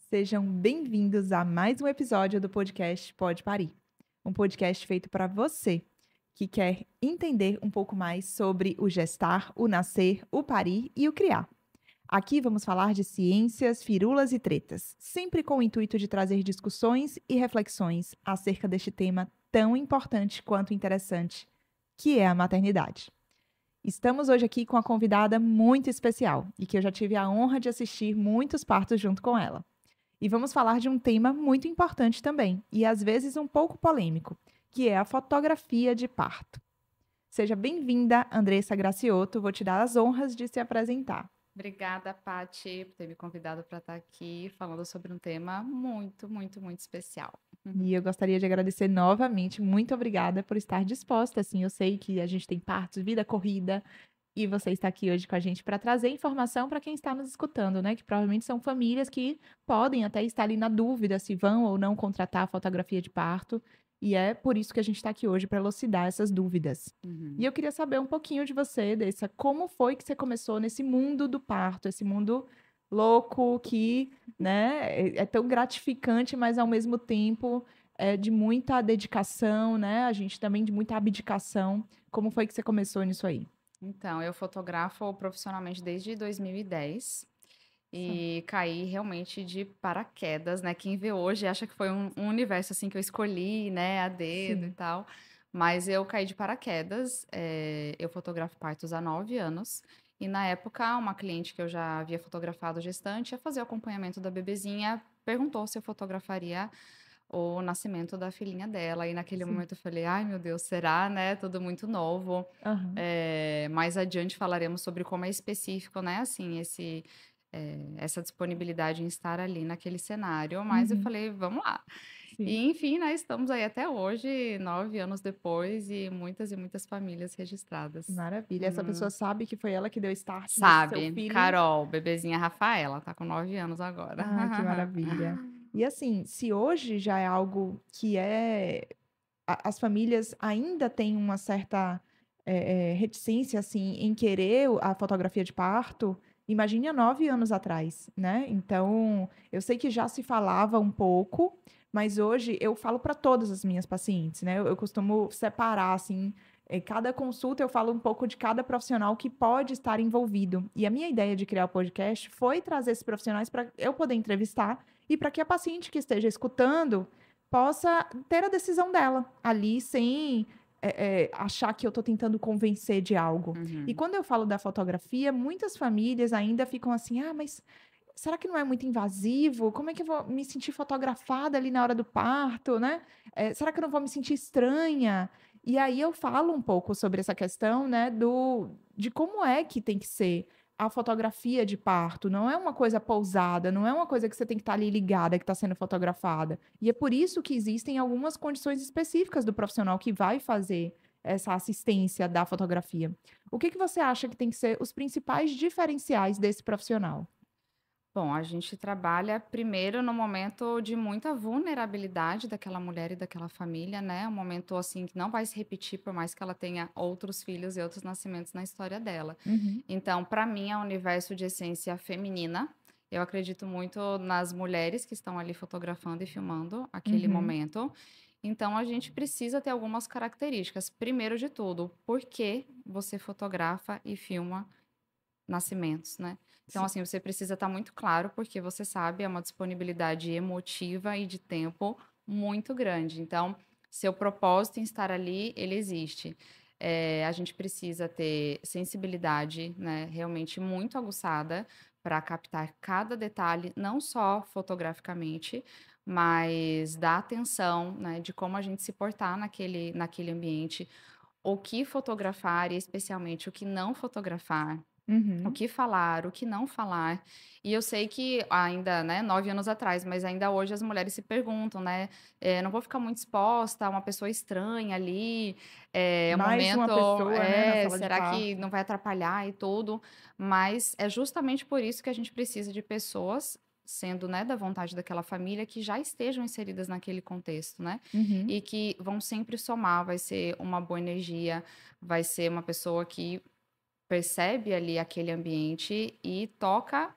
Sejam bem-vindos a mais um episódio do podcast Pode Parir. Um podcast feito para você que quer entender um pouco mais sobre o gestar, o nascer, o parir e o criar. Aqui vamos falar de ciências, firulas e tretas, sempre com o intuito de trazer discussões e reflexões acerca deste tema tão importante quanto interessante, que é a maternidade. Estamos hoje aqui com uma convidada muito especial e que eu já tive a honra de assistir muitos partos junto com ela. E vamos falar de um tema muito importante também, e às vezes um pouco polêmico, que é a fotografia de parto. Seja bem-vinda, Andressa Graciotto. Vou te dar as honras de se apresentar. Obrigada, Paty, por ter me convidado para estar aqui falando sobre um tema muito, muito, muito especial. E eu gostaria de agradecer novamente. Muito obrigada por estar disposta. Assim, eu sei que a gente tem partos, vida corrida, e você está aqui hoje com a gente para trazer informação para quem está nos escutando, né? Que provavelmente são famílias que podem até estar ali na dúvida se vão ou não contratar a fotografia de parto. E é por isso que a gente está aqui hoje para elucidar essas dúvidas. E Uhum. eu queria saber um pouquinho de você, Dessa, como foi que você começou nesse mundo do parto, esse mundo louco que, né, é tão gratificante, mas ao mesmo tempo é de muita dedicação, né? A gente também de muita abdicação. Como foi que você começou nisso aí? Então, eu fotografo profissionalmente desde 2010 Nossa. e caí realmente de paraquedas, né? Quem vê hoje acha que foi um universo assim que eu escolhi, né, a dedo e Sim. tal. Mas eu caí de paraquedas. Eu fotografo partos há 9 anos. E na época, uma cliente que eu já havia fotografado gestante ia fazer o acompanhamento da bebezinha, perguntou se eu fotografaria o nascimento da filhinha dela. E naquele Sim. momento eu falei, ai meu Deus, será, né? Tudo muito novo. Aham. Mais adiante falaremos sobre como é específico, né? Assim, essa disponibilidade em estar ali naquele cenário. Mas eu Uhum. falei, vamos lá. Sim. E enfim, né? Estamos aí até hoje, 9 anos depois, e muitas famílias registradas. Maravilha. Essa Uhum. pessoa sabe que foi ela que deu start nesse seu Sabe, feeling. Carol, bebezinha Rafaela, tá com 9 anos agora. Ai, que maravilha. E assim, se hoje já é algo que as famílias ainda têm uma certa reticência assim em querer a fotografia de parto, imagine há 9 anos atrás, né? Então, eu sei que já se falava um pouco, mas hoje eu falo para todas as minhas pacientes, né? Eu costumo separar assim, cada consulta eu falo um pouco de cada profissional que pode estar envolvido. E a minha ideia de criar o podcast foi trazer esses profissionais para eu poder entrevistar e para que a paciente que esteja escutando possa ter a decisão dela ali sem achar que eu estou tentando convencer de algo. E Uhum. quando eu falo da fotografia, muitas famílias ainda ficam assim: ah, mas será que não é muito invasivo? Como é que eu vou me sentir fotografada ali na hora do parto, né? Será que eu não vou me sentir estranha? E aí eu falo um pouco sobre essa questão, né, de como é que tem que ser a fotografia de parto. Não é uma coisa pousada, não é uma coisa que você tem que estar ali ligada, que está sendo fotografada. E é por isso que existem algumas condições específicas do profissional que vai fazer essa assistência da fotografia. O que você acha que tem que ser os principais diferenciais desse profissional? Bom, a gente trabalha primeiro no momento de muita vulnerabilidade daquela mulher e daquela família, né? Um momento assim que não vai se repetir, por mais que ela tenha outros filhos e outros nascimentos na história dela. Uhum, Então, para mim, é um universo de essência feminina. Eu acredito muito nas mulheres que estão ali fotografando e filmando aquele uhum, momento. Então, a gente precisa ter algumas características. Primeiro de tudo, por que você fotografa e filma nascimentos, né. Então, sim. assim, você precisa estar muito claro, porque você sabe, é uma disponibilidade emotiva e de tempo muito grande. Então, seu propósito em estar ali, ele existe. A gente precisa ter sensibilidade, né, realmente muito aguçada para captar cada detalhe, não só fotograficamente, mas da atenção, né, de como a gente se portar naquele ambiente, o que fotografar e especialmente o que não fotografar. O Uhum. que falar, o que não falar. E eu sei que ainda, né, 9 anos atrás, mas ainda hoje as mulheres se perguntam, né, não vou ficar muito exposta a uma pessoa estranha ali, o Mais uma momento pessoa, né, na sala de será que parto. não vai atrapalhar e tudo? Mas é justamente por isso que a gente precisa de pessoas, sendo, né, da vontade daquela família, que já estejam inseridas naquele contexto, né, Uhum. e que vão sempre somar, vai ser uma boa energia, vai ser uma pessoa que percebe ali aquele ambiente e toca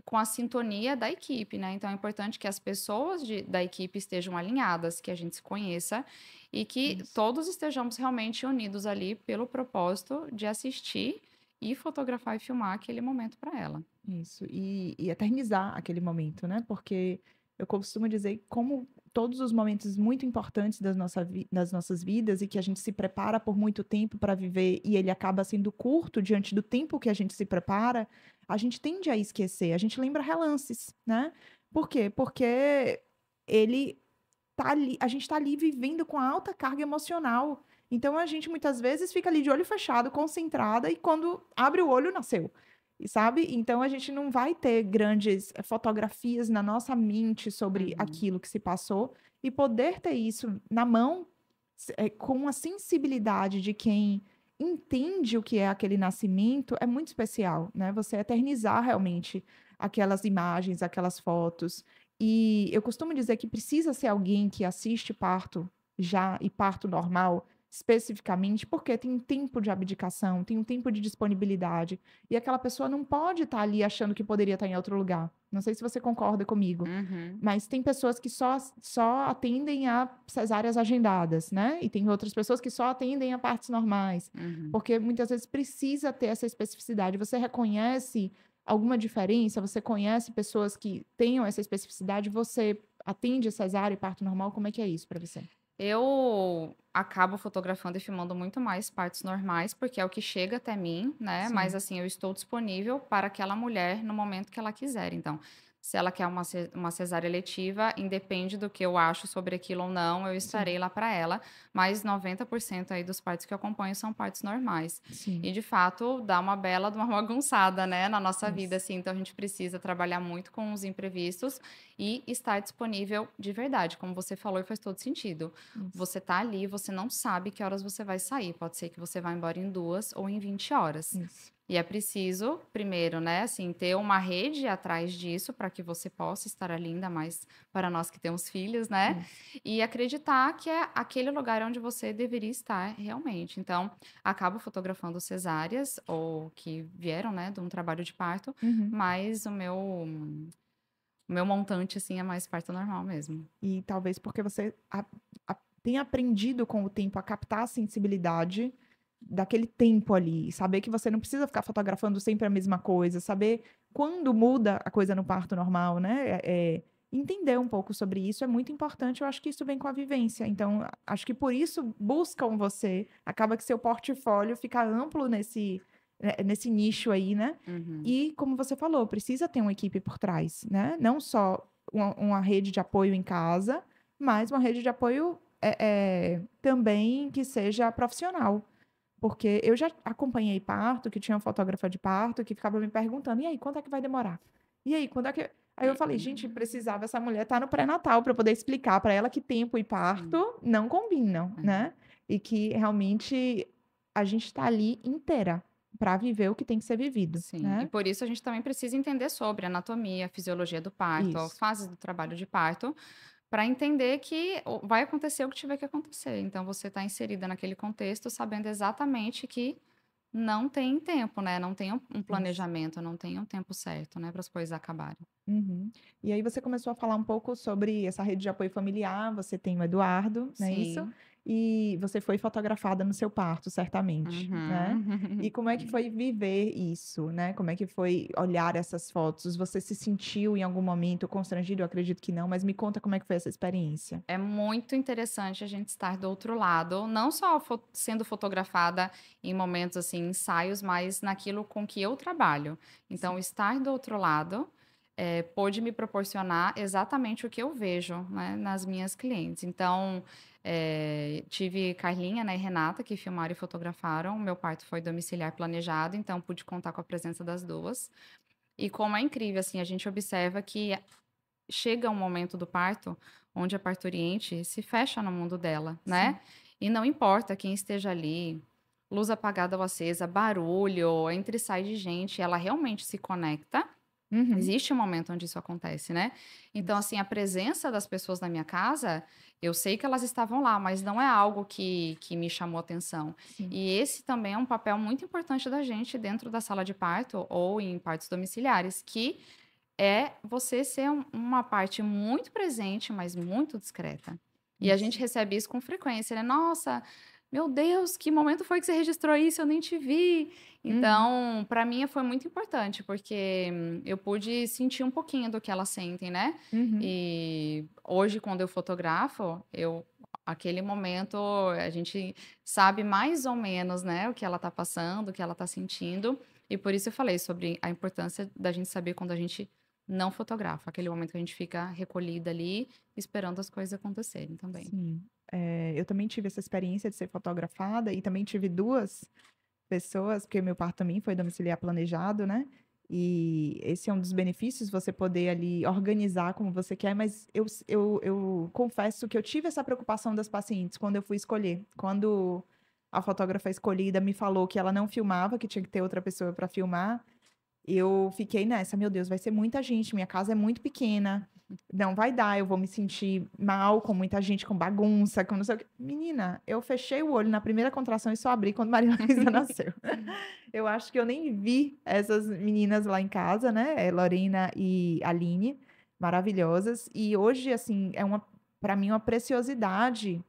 com a sintonia da equipe, né? Então é importante que as pessoas da equipe estejam alinhadas, que a gente se conheça e que Isso. todos estejamos realmente unidos ali pelo propósito de assistir e fotografar e filmar aquele momento para ela. Isso, e eternizar aquele momento, né, porque eu costumo dizer que como todos os momentos muito importantes das nossas vidas e que a gente se prepara por muito tempo para viver e ele acaba sendo curto diante do tempo que a gente se prepara, a gente tende a esquecer, a gente lembra relances, né. Por quê? Porque ele tá ali a gente tá ali vivendo com alta carga emocional, então a gente muitas vezes fica ali de olho fechado, concentrada e quando abre o olho nasceu. E sabe, então a gente não vai ter grandes, fotografias na nossa mente sobre Uhum. aquilo que se passou, e poder ter isso na mão, com a sensibilidade de quem entende o que é aquele nascimento, é muito especial, né, você eternizar realmente aquelas imagens, aquelas fotos. E eu costumo dizer que precisa ser alguém que assiste parto já e parto normal, especificamente, porque tem um tempo de abdicação, tem um tempo de disponibilidade. E aquela pessoa não pode estar ali achando que poderia estar em outro lugar. Não sei se você concorda comigo, Uhum. mas tem pessoas que só atendem a cesáreas agendadas, né? E tem outras pessoas que só atendem a partos normais, Uhum. porque muitas vezes precisa ter essa especificidade. Você reconhece alguma diferença? Você conhece pessoas que tenham essa especificidade? Você atende cesárea e parto normal? Como é que é isso para você? Eu acabo fotografando e filmando muito mais partos normais, porque é o que chega até mim, né? Mas Sim, assim, eu estou disponível para aquela mulher no momento que ela quiser. Então, se ela quer uma cesárea eletiva, independe do que eu acho sobre aquilo ou não, eu sim, estarei lá para ela. Mas 90% aí dos partos que eu acompanho são partos normais. sim. E de fato, dá uma bela de uma bagunçada, né, na nossa vida, Isso, assim. Então a gente precisa trabalhar muito com os imprevistos e estar disponível de verdade, como você falou, e faz todo sentido. isso, Você tá ali, você não sabe que horas você vai sair. Pode ser que você vá embora em 2 ou em 20 horas. isso. E é preciso, primeiro, né, assim, ter uma rede atrás disso para que você possa estar ali, ainda mais para nós que temos filhos, né? Isso. E acreditar que é aquele lugar onde você deveria estar realmente. Então, acabo fotografando cesáreas ou que vieram, né, de um trabalho de parto, Uhum. mas o meu montante, assim, é mais parto normal mesmo. E talvez porque você tenha aprendido com o tempo a captar a sensibilidade daquele tempo ali, saber que você não precisa ficar fotografando sempre a mesma coisa, saber quando muda a coisa no parto normal, né? Entender um pouco sobre isso é muito importante. Eu acho que isso vem com a vivência. Então, acho que por isso buscam você. Acaba que seu portfólio fica amplo nesse nicho aí, né? Uhum. E, como você falou, precisa ter uma equipe por trás, né? Não só uma rede de apoio em casa, mas uma rede de apoio também que seja profissional. Porque eu já acompanhei parto, que tinha uma fotógrafa de parto, que ficava me perguntando: e aí, quanto é que vai demorar? E aí, quando é que. Aí eu falei: gente, precisava essa mulher estar no pré-natal para poder explicar para ela que tempo e Sim. parto não combinam, É. né? E que realmente a gente está ali inteira para viver o que tem que ser vivido, Sim, e né? por isso a gente também precisa entender sobre anatomia, fisiologia do parto, as Isso. fases do trabalho de parto, para entender que vai acontecer o que tiver que acontecer. Então, você está inserida naquele contexto, sabendo exatamente que não tem tempo, né? Não tem um Isso. planejamento, não tem um tempo certo, né, para as coisas acabarem. Uhum. E aí você começou a falar um pouco sobre essa rede de apoio familiar, você tem o Eduardo, não é isso? Sim. E você foi fotografada no seu parto, certamente, né? E Uhum. como é que foi viver isso, né? Como é que foi olhar essas fotos? Você se sentiu em algum momento constrangido? Eu acredito que não, mas me conta como é que foi essa experiência. É muito interessante a gente estar do outro lado, não só sendo fotografada em momentos assim, ensaios, mas naquilo com que eu trabalho. Então, Sim. estar do outro lado pôde me proporcionar exatamente o que eu vejo, né, nas minhas clientes. Então, tive Carlinha, né, e Renata, que filmaram e fotografaram. O meu parto foi domiciliar planejado, então pude contar com a presença das duas. E como é incrível, assim, a gente observa que chega um momento do parto onde a parturiente se fecha no mundo dela, Sim. né? E não importa quem esteja ali, luz apagada ou acesa, barulho, entra e sai de gente, ela realmente se conecta Uhum. Existe um momento onde isso acontece, né? Então, assim, a presença das pessoas na minha casa, eu sei que elas estavam lá, mas não é algo que me chamou atenção. Sim. E esse também é um papel muito importante da gente dentro da sala de parto ou em partos domiciliares, que é você ser uma parte muito presente, mas muito discreta. E a gente Isso. recebe isso com frequência, né? Nossa, meu Deus, que momento foi que você registrou isso? Eu nem te vi. Uhum. Então, para mim foi muito importante, porque eu pude sentir um pouquinho do que elas sentem, né? Uhum. E hoje, quando eu fotografo, aquele momento a gente sabe mais ou menos, né, o que ela tá passando, o que ela tá sentindo. E por isso eu falei sobre a importância da gente saber quando a gente não fotografa, aquele momento que a gente fica recolhida ali, esperando as coisas acontecerem também. Sim. Eu também tive essa experiência de ser fotografada e também tive 2 pessoas, porque meu parto também foi domiciliar planejado, né, e esse é um dos benefícios, você poder ali organizar como você quer, mas eu confesso que eu tive essa preocupação das pacientes quando eu fui escolher. Quando a fotógrafa escolhida me falou que ela não filmava, que tinha que ter outra pessoa para filmar, eu fiquei nessa: "Meu Deus, vai ser muita gente, minha casa é muito pequena, não vai dar, eu vou me sentir mal com muita gente, com bagunça, com não sei o quê". Menina, eu fechei o olho na primeira contração e só abri quando Maria Luísa nasceu. Eu acho que eu nem vi essas meninas lá em casa, né, Lorena e Aline, maravilhosas. E hoje, assim, é uma para mim, uma preciosidade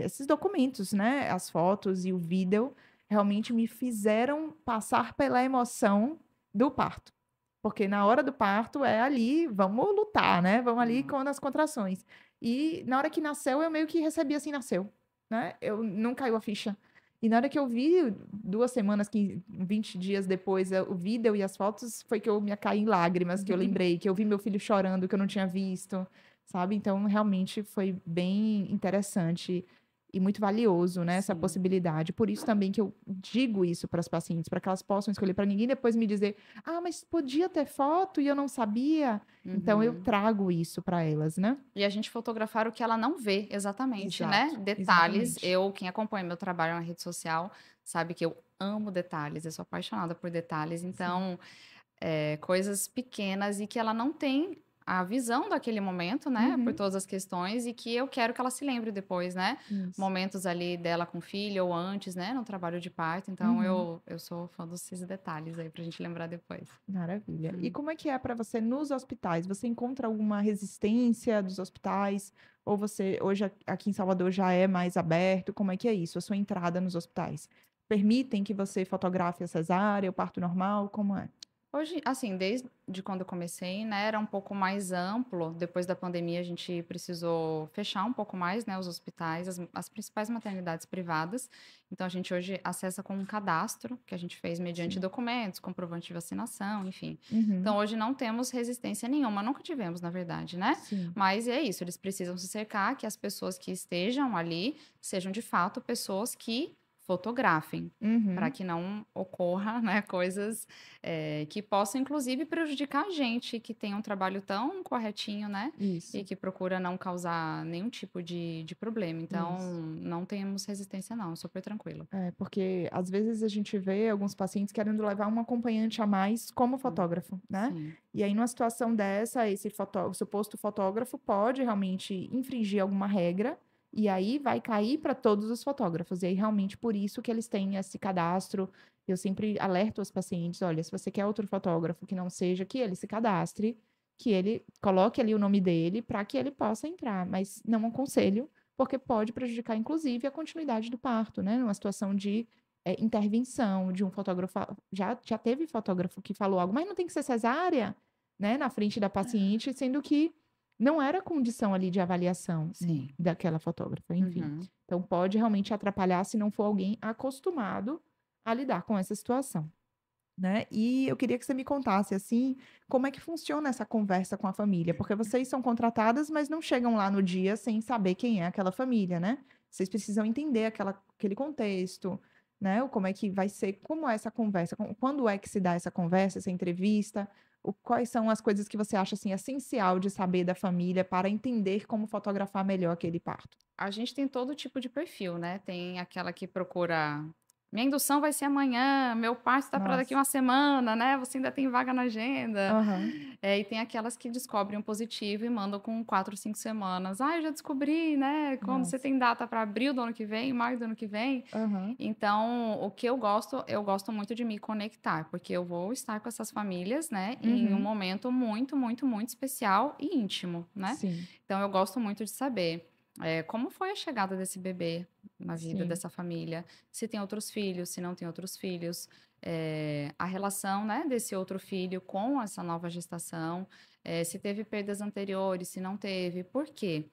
esses documentos, né, as fotos e o vídeo, realmente me fizeram passar pela emoção do parto. Porque na hora do parto é ali, vamos lutar, né, vamos ali Hum. com as contrações. E na hora que nasceu, eu meio que recebi assim, nasceu, né, eu não caiu a ficha. E na hora que eu vi 2 semanas, 20 dias depois, o vídeo e as fotos, foi que eu me caí em lágrimas, que eu lembrei, que eu vi meu filho chorando, que eu não tinha visto, sabe. Então realmente foi bem interessante e muito valioso, né, essa Sim. possibilidade. Por isso também que eu digo isso para as pacientes, para que elas possam escolher, para ninguém depois me dizer: "Ah, mas podia ter foto e eu não sabia". Então eu Uhum. trago isso para elas, né. E a gente fotografar o que ela não vê, exatamente, né? Exato, Detalhes. exatamente. Quem acompanha meu trabalho na rede social, sabe que eu amo detalhes, eu sou apaixonada por detalhes. Sim. Então, coisas pequenas e que ela não tem a visão daquele momento, né, por Uhum. todas as questões, e que eu quero que ela se lembre depois, né, Isso. momentos ali dela com o filho ou antes, né, no trabalho de parto. Então Uhum. eu sou fã desses detalhes aí pra gente lembrar depois. Maravilha. E Hum. como é que é para você nos hospitais? Você encontra alguma resistência dos hospitais? Ou você hoje aqui em Salvador já é mais aberto? Como é que é isso, a sua entrada nos hospitais? Permitem que você fotografe a cesárea, o parto normal, como é? Hoje, assim, desde quando eu comecei, né, era um pouco mais amplo. Depois da pandemia, a gente precisou fechar um pouco mais, né, os hospitais, as principais maternidades privadas. Então, a gente hoje acessa com um cadastro que a gente fez mediante Sim. documentos, comprovante de vacinação, enfim. Então, Uhum. hoje não temos resistência nenhuma, nunca tivemos, na verdade, né? Sim. Mas é isso, eles precisam se cercar que as pessoas que estejam ali sejam de fato pessoas que fotografem, para Uhum. que não ocorra, né, coisas que possam, inclusive, prejudicar a gente que tem um trabalho tão corretinho, né? E Isso, que procura não causar nenhum tipo de problema. Então, isso. não temos resistência, não, super tranquilo. É, porque às vezes a gente vê alguns pacientes querendo levar um acompanhante a mais como Hum, fotógrafo, né? Sim, E aí, numa situação dessa, o suposto fotógrafo pode realmente infringir alguma regra, e aí vai cair para todos os fotógrafos. E aí, realmente, por isso que eles têm esse cadastro. Eu sempre alerto os pacientes: olha, se você quer outro fotógrafo que não seja, que ele se cadastre, que ele coloque ali o nome dele para que ele possa entrar. Mas não aconselho porque pode prejudicar, inclusive, a continuidade do parto, né? Numa situação de intervenção de um fotógrafo. Já teve fotógrafo que falou algo, mas não tem que ser cesárea, né? Na frente da paciente, sendo que não era condição ali de avaliação sim. daquela fotógrafa, enfim. Uhum. Então, pode realmente atrapalhar se não for alguém acostumado a lidar com essa situação. Né, e eu queria que você me contasse, assim, como é que funciona essa conversa com a família, porque vocês são contratadas, mas não chegam lá no dia sem saber quem é aquela família, né. Vocês precisam entender aquele contexto, né, o como é que vai ser, como é essa conversa, quando é que se dá essa conversa, essa entrevista, quais são as coisas que você acha, assim, essencial de saber da família para entender como fotografar melhor aquele parto? A gente tem todo tipo de perfil, né? Tem aquela que procura minha indução vai ser amanhã, meu parto está para daqui Nossa. uma semana, né? Você ainda tem vaga na agenda. Aham. E tem aquelas que descobrem um positivo e mandam com 4, 5 semanas. Ah, eu já descobri, né? Quando você Nossa. tem data para abril do ano que vem, maio do ano que vem. Aham. Então, o que eu gosto muito de me conectar, porque eu vou estar com essas famílias, né, em um Uhum. momento muito, muito, muito especial e íntimo, né? Sim, Então, eu gosto muito de saber como foi a chegada desse bebê na vida sim. dessa família, se tem outros filhos, se não tem outros filhos, a relação, né, desse outro filho com essa nova gestação, se teve perdas anteriores, se não teve, por quê?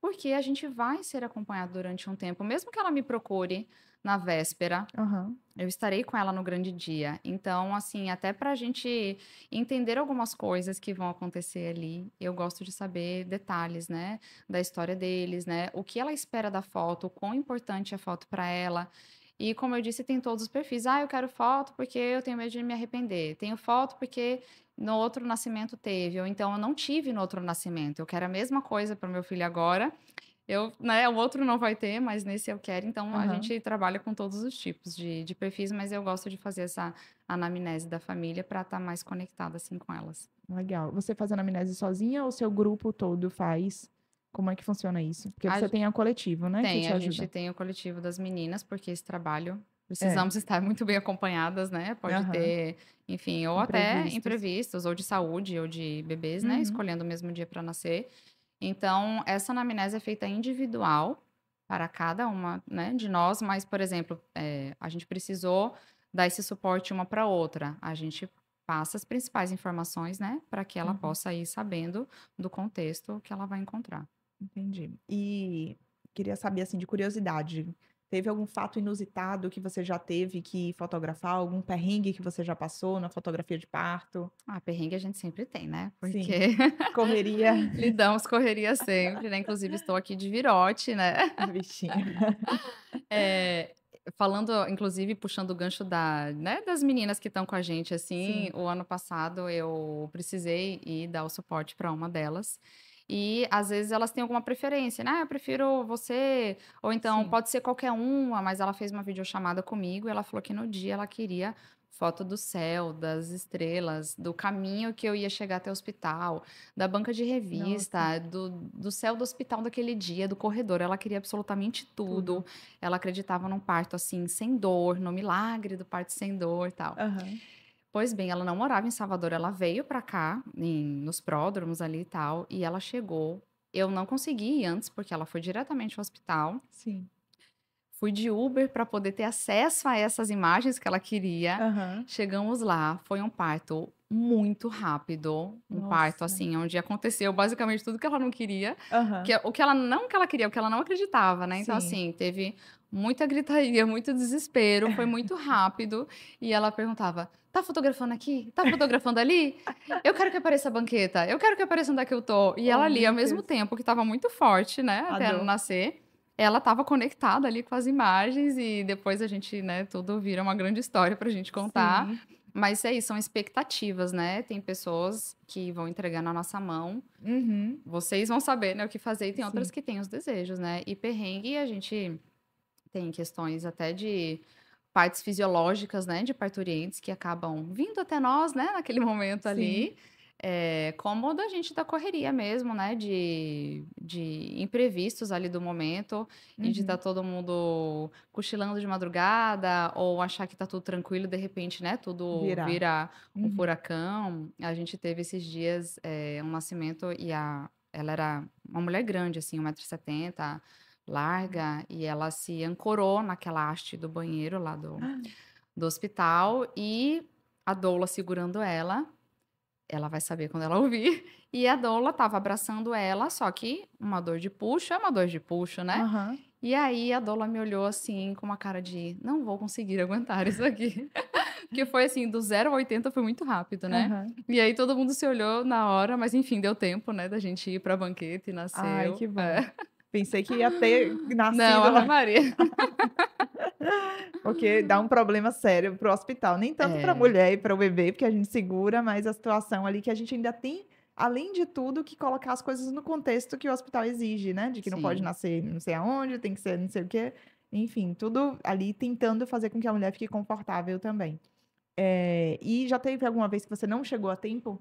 Porque a gente vai ser acompanhado durante um tempo, mesmo que ela me procure na véspera, Aham. eu estarei com ela no grande dia. Então, assim, até para a gente entender algumas coisas que vão acontecer ali, eu gosto de saber detalhes, né, da história deles, né, o que ela espera da foto, o quão importante é a foto para ela. E como eu disse, tem todos os perfis. Ah, eu quero foto porque eu tenho medo de me arrepender. Tenho foto porque no outro nascimento teve, ou então eu não tive no outro nascimento. Eu quero a mesma coisa para o meu filho agora. Eu, né, o outro não vai ter, mas nesse eu quero. Então, a Aham. gente trabalha com todos os tipos de perfis, mas eu gosto de fazer essa anamnese da família para estar mais conectada, assim, com elas. Legal. Você faz anamnese sozinha ou seu grupo todo faz? Como é que funciona isso? Porque A você tem a coletivo, né, que te a gente ajuda. tem o coletivo das meninas, porque esse trabalho É. precisamos estar muito bem acompanhadas, né? Pode Aham. ter, enfim, ou até Imprevistos. imprevistos, ou de saúde, ou de bebês, né? Uhum. Escolhendo o mesmo dia para nascer. Então, essa anamnese é feita individual para cada uma, né, de nós, mas, por exemplo, a gente precisou dar esse suporte uma para outra. A gente passa as principais informações, né, para que ela Uhum. possa ir sabendo do contexto que ela vai encontrar. Entendi. E queria saber, assim, de curiosidade, teve algum fato inusitado que você já teve que fotografar? Algum perrengue que você já passou na fotografia de parto? Ah, perrengue a gente sempre tem, né? Porque Sim. Correria. lidamos correria sempre, né? Inclusive, estou aqui de virote, né? Bichinha. É, falando, inclusive, puxando o gancho né, das meninas que estão com a gente, assim, Sim, o ano passado eu precisei ir dar o suporte para uma delas. E às vezes elas têm alguma preferência, né? Ah, eu prefiro você, ou então sim. pode ser qualquer uma, mas ela fez uma videochamada comigo e ela falou que no dia ela queria foto do céu, das estrelas, do caminho que eu ia chegar até o hospital, da banca de Nossa, revista, do céu do hospital daquele dia, do corredor. Ela queria absolutamente tudo. tudo. Ela acreditava num parto assim, sem dor, no milagre do parto sem dor e tal. Aham. Pois bem, ela não morava em Salvador, ela veio pra cá, nos pródromos ali e tal, e ela chegou. Eu não consegui ir antes, porque ela foi diretamente ao hospital. Sim. Fui de Uber para poder ter acesso a essas imagens que ela queria. Aham. Chegamos lá, foi um parto muito rápido, um parto Nossa. assim, onde aconteceu basicamente tudo que ela não queria, Aham. o que ela não que ela queria, o que ela não acreditava, né? Então Sim. assim, teve muita gritaria, muito desespero, foi muito rápido e ela perguntava: "Tá fotografando aqui? Tá fotografando ali? Eu quero que apareça a banqueta, eu quero que apareça onde é que eu tô". E ela Oh, ali ao meu mesmo Deus. tempo que estava muito forte, né, A até ela dor. nascer, ela estava conectada ali com as imagens e depois a gente, né, tudo vira uma grande história pra gente contar. Sim. Mas é isso, são expectativas, né? Tem pessoas que vão entregar na nossa mão. Uhum. Vocês vão saber, né, o que fazer, e tem outras Sim. que têm os desejos, né? E perrengue, a gente tem questões até de partes fisiológicas, né, de parturientes que acabam vindo até nós, né, naquele momento Sim. ali, como da gente da correria mesmo, né, de imprevistos ali do momento, e de estar Uhum. todo mundo cochilando de madrugada, ou achar que tá tudo tranquilo, de repente, né, tudo Virar. vira um Uhum. furacão. A gente teve esses dias, um nascimento e ela era uma mulher grande, assim, 1,70 m, larga, e ela se ancorou naquela haste do banheiro lá do hospital, e a doula segurando ela vai saber quando ela ouvir, e a doula estava abraçando ela, só que uma dor de puxo é uma dor de puxo, né. Aham. E aí a doula me olhou assim com uma cara de: "Não vou conseguir aguentar isso aqui", porque foi assim, do 0 a 80 foi muito rápido, né. Aham. E aí todo mundo se olhou na hora, mas enfim, deu tempo, né, da gente ir pra banqueta e Ai, nasceu. que bom. Pensei que ia ter Não, nascido Ave lá, Maria. porque dá um problema sério para o hospital, nem tanto para a É, mulher e para o bebê, porque a gente segura, mas a situação ali que a gente ainda tem, além de tudo, que colocar as coisas no contexto que o hospital exige, né, de que não pode sim. nascer não sei aonde, tem que ser não sei o quê. Enfim, tudo ali tentando fazer com que a mulher fique confortável também. E já teve alguma vez que você não chegou a tempo?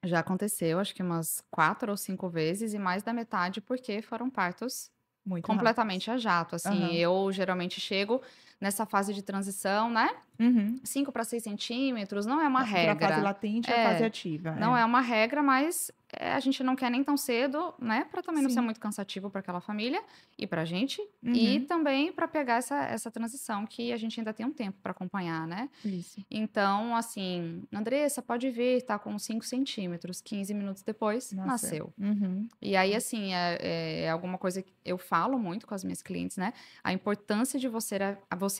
Já aconteceu, acho que umas 4 ou 5 vezes e mais da metade porque foram partos Muito rápidos. completamente a jato, assim. Aham. Eu geralmente chego nessa fase de transição, né, Uhum. 5 para 6 centímetros, não é uma Passou pra fase regra. latente e a fase É, ativa, não é. é uma regra, mas, a gente não quer nem tão cedo, né, para também não ser Sim. muito cansativo para aquela família e pra gente, e Uhum. também para pegar essa transição que a gente ainda tem um tempo para acompanhar, né. Isso. Então, assim: "Andressa, pode vir, tá com 5 centímetros", 15 minutos depois, Nasceu. nasceu. Uhum. E aí, assim, é alguma coisa que eu falo muito com as minhas clientes, né, a importância de você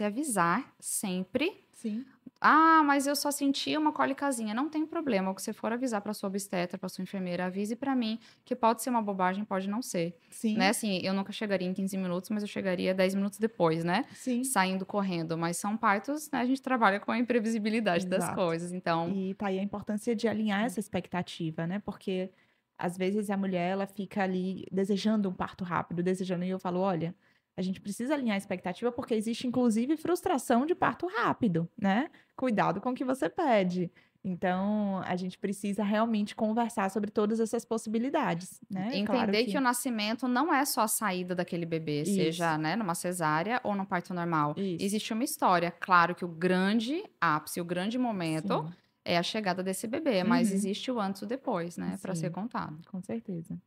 avisar sempre. Sim. "Ah, mas eu só senti uma cólicazinha", não tem problema, o que você for avisar para sua obstetra, para sua enfermeira, avise para mim, que pode ser uma bobagem, pode não ser, né, Sim. assim, eu nunca chegaria em 15 minutos, mas eu chegaria 10 minutos depois, né, Sim. saindo correndo, mas são partos, né, a gente trabalha com a imprevisibilidade das Exato. coisas, então. E tá aí a importância de alinhar essa expectativa, né, porque às vezes a mulher ela fica ali desejando um parto rápido, desejando, e eu falo: "Olha, a gente precisa alinhar a expectativa, porque existe inclusive frustração de parto rápido, né, cuidado com o que você pede". Então, a gente precisa realmente conversar sobre todas essas possibilidades, né, claro Entender que que o nascimento não é só a saída daquele bebê, isso, seja, né, numa cesárea ou num parto normal. isso, Existe uma história. Claro que o grande ápice, o grande momento sim. é a chegada desse bebê, mas Uhum. existe o antes e o depois, né, para ser Sim, contado. com certeza.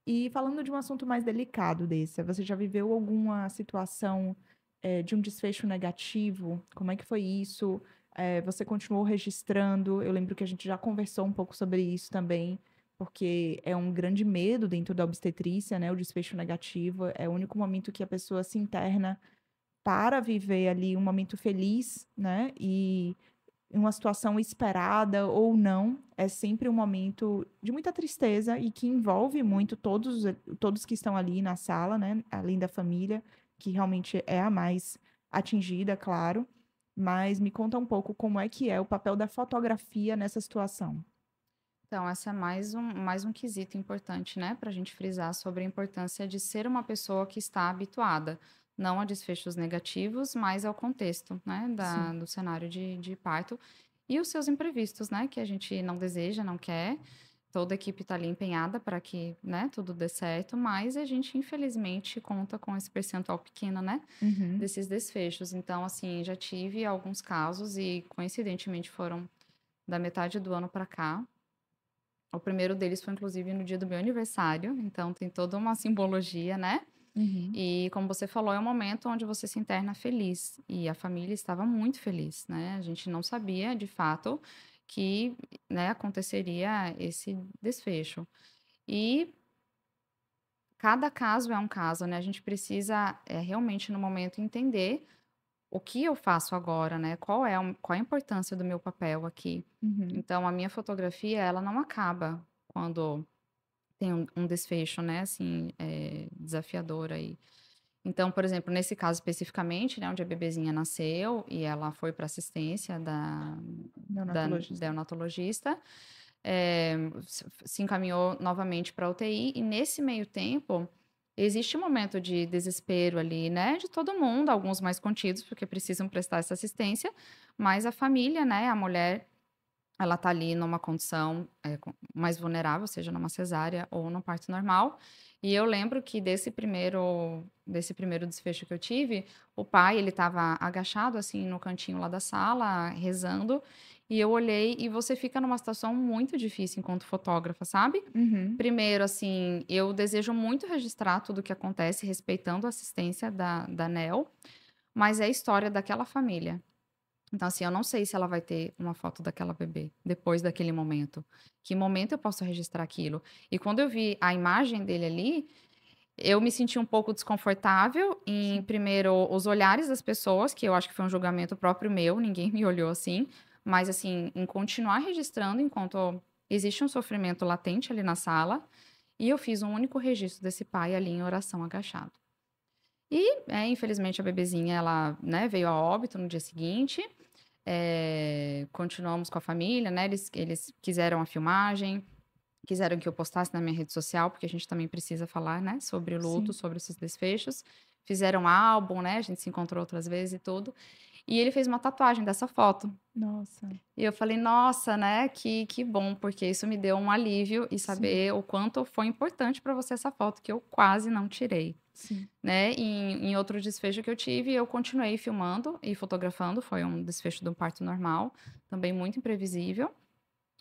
E falando de um assunto mais delicado desse, você já viveu alguma situação, de um desfecho negativo? Como é que foi isso? Você continuou registrando? Eu lembro que a gente já conversou um pouco sobre isso também, porque é um grande medo dentro da obstetrícia, né, o desfecho negativo. É o único momento que a pessoa se interna para viver ali um momento feliz, né, e em uma situação esperada ou não, é sempre um momento de muita tristeza e que envolve muito todos que estão ali na sala, né, além da família, que realmente é a mais atingida, claro. Mas me conta um pouco como é que é o papel da fotografia nessa situação. Então, essa é mais um quesito importante, né, para a gente frisar sobre a importância de ser uma pessoa que está habituada, não a desfechos negativos, mas ao contexto, né, Sim. do cenário de parto e os seus imprevistos, né, que a gente não deseja, não quer. Toda a equipe está ali empenhada para que, né, tudo dê certo, mas a gente, infelizmente, conta com esse percentual pequeno, né, Uhum. desses desfechos. Então, assim, já tive alguns casos e, coincidentemente, foram da metade do ano para cá. O primeiro deles foi inclusive no dia do meu aniversário, então tem toda uma simbologia, né. Uhum. E como você falou, é um momento onde você se interna feliz, e a família estava muito feliz, né. A gente não sabia de fato que, né, aconteceria esse desfecho. E cada caso é um caso, né, a gente precisa, realmente no momento entender o que eu faço agora, né, qual é a importância do meu papel aqui. Uhum. Então a minha fotografia, ela não acaba quando tem um desfecho, né, assim, desafiador aí. Então, por exemplo, nesse caso especificamente, né, onde a bebezinha nasceu e ela foi para assistência da Neonatologista. neonatologista, se encaminhou novamente pra UTI e nesse meio tempo, existe um momento de desespero ali, né, de todo mundo, alguns mais contidos, porque precisam prestar essa assistência, mas a família, né, a mulher ela tá ali numa condição, mais vulnerável, seja numa cesárea ou num parto normal. E eu lembro que desse primeiro desfecho que eu tive, o pai, ele estava agachado, assim, no cantinho lá da sala, rezando, e eu olhei e você fica numa situação muito difícil enquanto fotógrafa, sabe. Uhum. Primeiro, assim, eu desejo muito registrar tudo o que acontece respeitando a assistência da NEL, mas é a história daquela família. Então, assim, eu não sei se ela vai ter uma foto daquela bebê, depois daquele momento. Que momento eu posso registrar aquilo? E quando eu vi a imagem dele ali, eu me senti um pouco desconfortável em, Sim. primeiro, os olhares das pessoas, que eu acho que foi um julgamento próprio meu, ninguém me olhou assim, mas, assim, em continuar registrando enquanto existe um sofrimento latente ali na sala, e eu fiz um único registro desse pai ali em oração agachado. E, infelizmente, a bebezinha, ela, né, veio a óbito no dia seguinte. Continuamos com a família, né, eles quiseram a filmagem, quiseram que eu postasse na minha rede social, porque a gente também precisa falar, né, sobre o luto, Sim. sobre esses desfechos. fizeram álbum, né? A gente se encontrou outras vezes e tudo. E ele fez uma tatuagem dessa foto. Nossa. E eu falei, nossa, né? Que bom, porque isso me deu um alívio e Sim, saber o quanto foi importante para você essa foto, que eu quase não tirei, sim. né? E em outro desfecho que eu tive, eu continuei filmando e fotografando. Foi um desfecho de um parto normal, também muito imprevisível.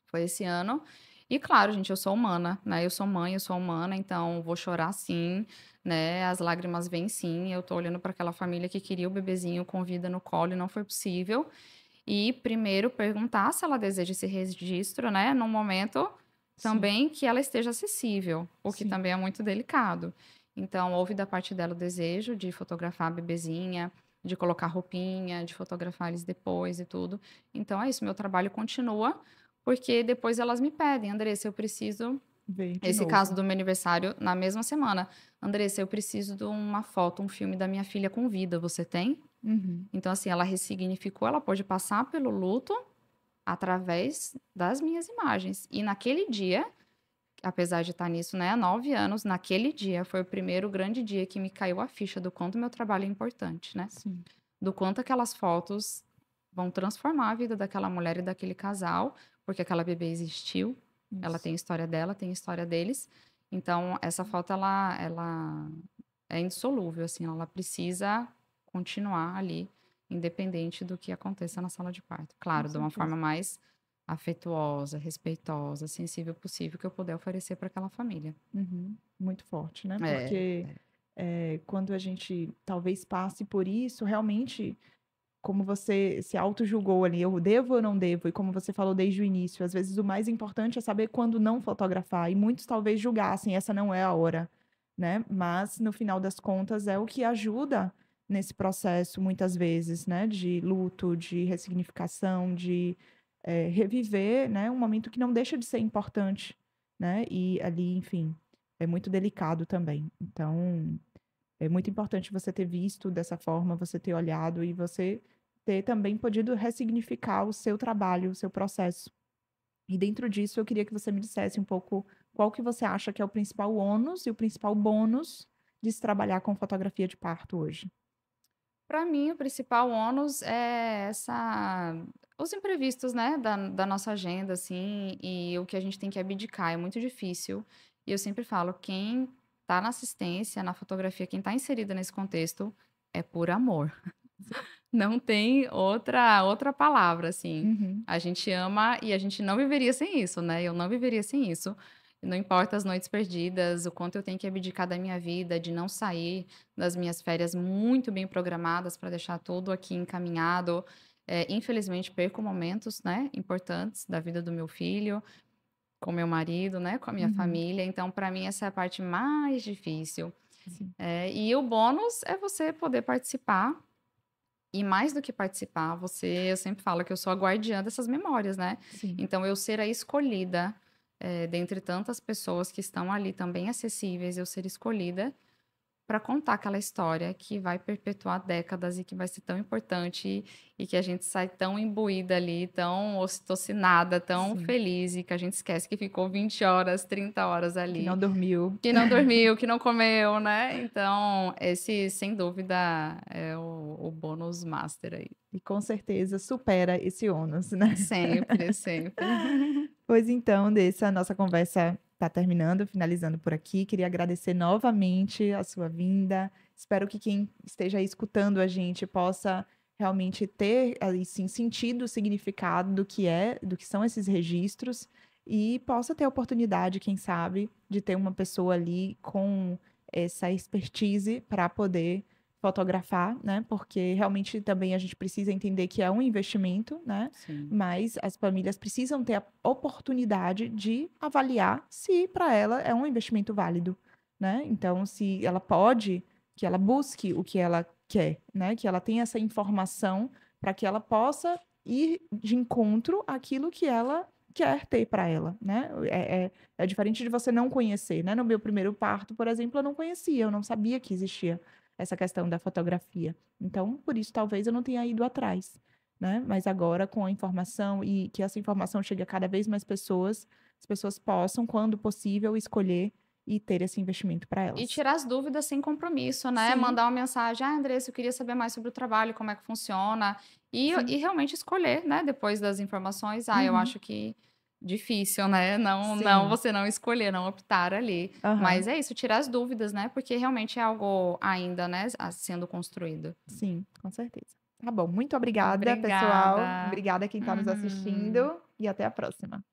Foi esse ano. E claro, gente, eu sou humana, né? Eu sou mãe, eu sou humana, então vou chorar sim, né? As lágrimas vêm sim. Eu tô olhando para aquela família que queria o bebezinho com vida no colo e não foi possível. E primeiro perguntar se ela deseja esse registro, né? Num momento Sim, também que ela esteja acessível, o que sim. também é muito delicado. Então, houve da parte dela o desejo de fotografar a bebezinha, de colocar roupinha, de fotografar eles depois e tudo. Então, é isso, meu trabalho continua, porque depois elas me pedem, Andressa, eu preciso. Ver de Esse caso novo. do meu aniversário na mesma semana. Andressa, eu preciso de uma foto, um filme da minha filha com vida, você tem? Uhum. Então, assim, ela ressignificou, ela pôde passar pelo luto através das minhas imagens. E naquele dia, apesar de estar nisso, né, há 9 anos, naquele dia foi o primeiro grande dia que me caiu a ficha do quanto meu trabalho é importante, né? Sim. Do quanto aquelas fotos vão transformar a vida daquela mulher e daquele casal, porque aquela bebê existiu, ela Isso. tem a história dela, tem a história deles. Então, essa foto, ela é indissolúvel, assim, ela precisa continuar ali, independente do que aconteça na sala de parto. Com Claro, de uma certeza. forma mais afetuosa, respeitosa, sensível possível que eu puder oferecer para aquela família. Uhum. Muito forte, né? É, Porque quando a gente talvez passe por isso, realmente, como você se auto-julgou ali, eu devo ou não devo? E como você falou desde o início, às vezes o mais importante é saber quando não fotografar. E muitos talvez julgassem, essa não é a hora, né? Mas no final das contas é o que ajuda nesse processo, muitas vezes, né? De luto, de ressignificação, de reviver, né? Um momento que não deixa de ser importante, né? E ali, enfim, é muito delicado também. Então, é muito importante você ter visto dessa forma, você ter olhado e você ter também podido ressignificar o seu trabalho, o seu processo. E dentro disso, eu queria que você me dissesse um pouco qual que você acha que é o principal ônus e o principal bônus de se trabalhar com fotografia de parto hoje. para mim, o principal ônus é os imprevistos, né, da nossa agenda, assim, e o que a gente tem que abdicar. É muito difícil. E eu sempre falo, quem tá na assistência, na fotografia, quem tá inserida nesse contexto, é por amor. Sim. Não tem outra palavra, assim. Uhum. A gente ama e a gente não viveria sem isso, né? Eu não viveria sem isso. Não importa as noites perdidas, o quanto eu tenho que abdicar da minha vida, de não sair das minhas férias muito bem programadas para deixar tudo aqui encaminhado. Infelizmente, perco momentos, né, importantes da vida do meu filho, com meu marido, né, com a minha Uhum. família. Então, para mim, essa é a parte mais difícil. Sim. E o bônus é você poder participar e mais do que participar, eu sempre falo que eu sou a guardiã dessas memórias, né? Sim. Então, eu ser a escolhida, dentre tantas pessoas que estão ali também acessíveis, eu ser escolhida para contar aquela história que vai perpetuar décadas e que vai ser tão importante e que a gente sai tão imbuída ali, tão ocitocinada, tão Sim. feliz e que a gente esquece que ficou 20 horas, 30 horas Que ali não dormiu. que não dormiu, que não comeu, né? Então, esse, sem dúvida, é o bônus master aí. E com certeza supera esse ônus, né? Sempre, sempre. Pois então, Dessa, a nossa conversa está terminando, finalizando por aqui. Queria agradecer novamente a sua vinda. Espero que quem esteja aí escutando a gente possa realmente ter, aí sim, sentido o significado do que são esses registros e possa ter a oportunidade, quem sabe, de ter uma pessoa ali com essa expertise para poder fotografar, né? Porque realmente também a gente precisa entender que é um investimento, né? Sim, Mas as famílias precisam ter a oportunidade de avaliar se para ela é um investimento válido, né? Então, se ela pode, que ela busque o que ela quer, né? Que ela tenha essa informação para que ela possa ir de encontro àquilo que ela quer ter para ela, né? É diferente de você não conhecer, né? No meu primeiro parto, por exemplo, eu não conhecia, eu não sabia que existia essa questão da fotografia. Então, por isso, talvez eu não tenha ido atrás, né? Mas agora, com a informação e que essa informação chegue a cada vez mais pessoas, as pessoas possam, quando possível, escolher e ter esse investimento para E elas. tirar as dúvidas sem compromisso, né? Sim, Mandar uma mensagem: "Ah, Andressa, eu queria saber mais sobre o trabalho, como é que funciona", sim. e realmente escolher, né, depois das informações. Ah, eu Uhum. acho que difícil, né, não Sim. você não escolher, não optar ali. Aham. Mas é isso, tirar as dúvidas, né, porque realmente é algo ainda, né, sendo construído. Sim, com certeza. Tá bom, muito obrigada, pessoal. Obrigada. Obrigada quem está nos Uhum. assistindo e até a próxima.